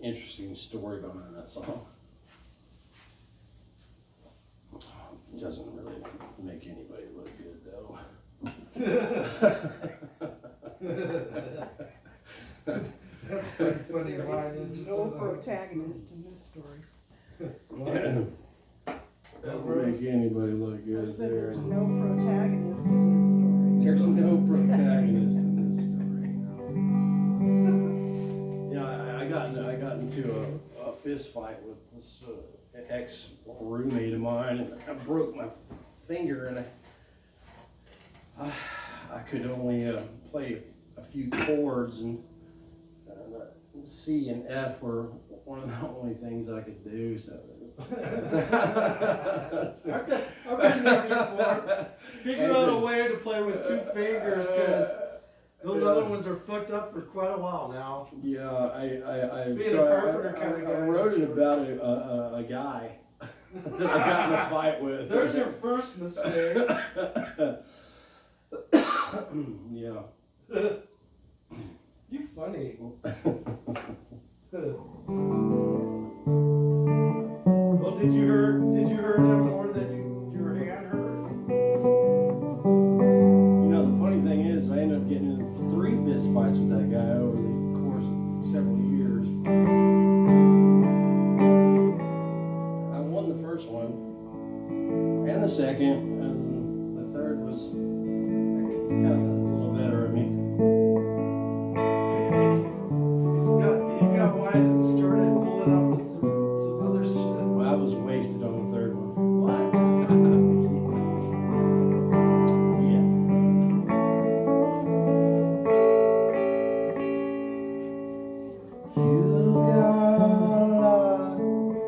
interesting story behind that song. It doesn't really make anybody look good, though. That's quite funny line. No protagonist in this story. Doesn't make anybody look I good said there. there's no protagonist in this story. There's no protagonist in this story. Yeah, I got into a fist fight with this ex roommate of mine, and I broke my finger, and I could only play a few chords, and C and F were one of the only things I could do. So. I've been there before. Figure out a way to play with two fingers, because those other ones are fucked up for quite a while now. Yeah, I Being a carpenter kind of guy. I wrote it about a guy that I got in a fight with. There's your first mistake. Yeah. You funny. Well, did you hurt him more than your hand hurt? You know, the funny thing is, I ended up getting in 3 fist fights with that guy over the course of several years. I won the first one, and the second, and the third was kind of a little better at me. He got wise and started pulling up some other shit. Well, I was wasted on the third one. What? Yeah. You've got a lot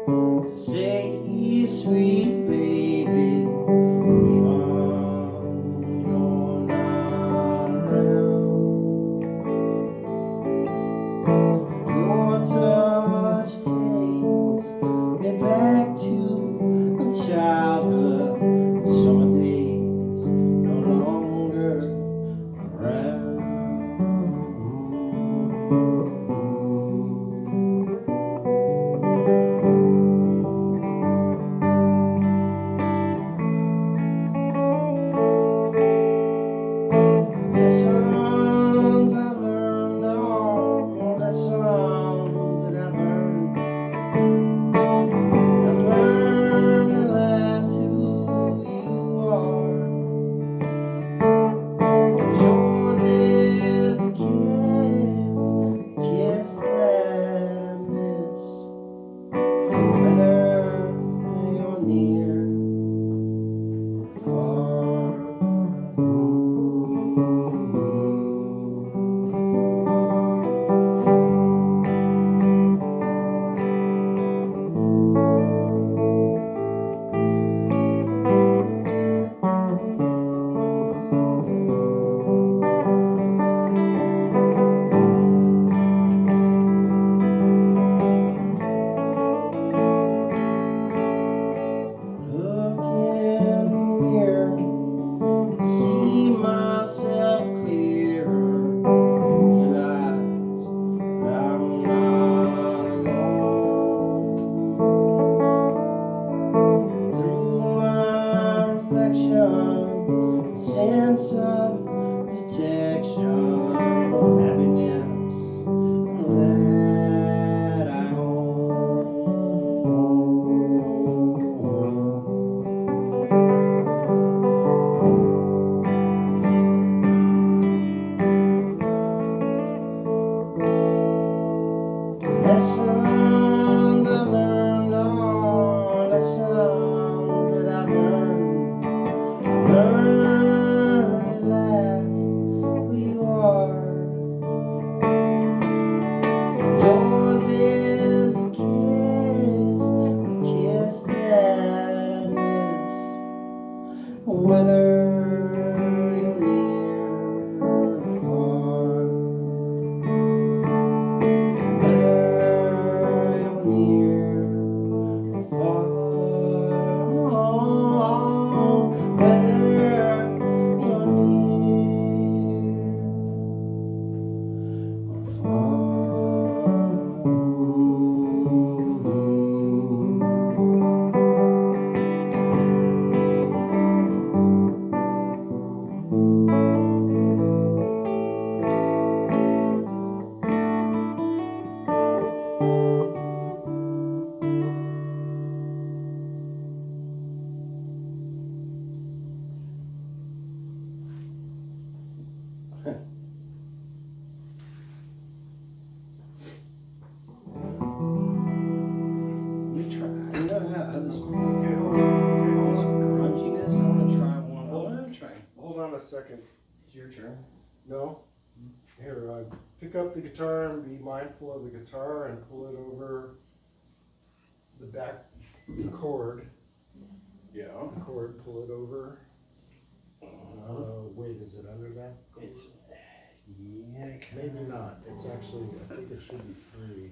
to say, sweet baby. Even you're not around. Your touch takes me back to my childhood. Summer days no longer around. Lessons I've learned, all lessons that I've earned. I've learned at last who you are. Yours is the kiss that I miss. Whether you're near or far. Look in the mirror, see myself clearer. Realize that I'm not alone. Through my reflection, a sense of detection of happiness that I own. Lessons I've learned, all lessons that I've learned. I've learned at last who you are. Yours is the kiss that I miss. Whether you're near or far. Whether up the guitar and be mindful of the guitar and pull it over the back, the cord, Yeah. pull it over. Wait, is it under that cord? It's, yeah, Maybe not, it's actually, I think it should be free.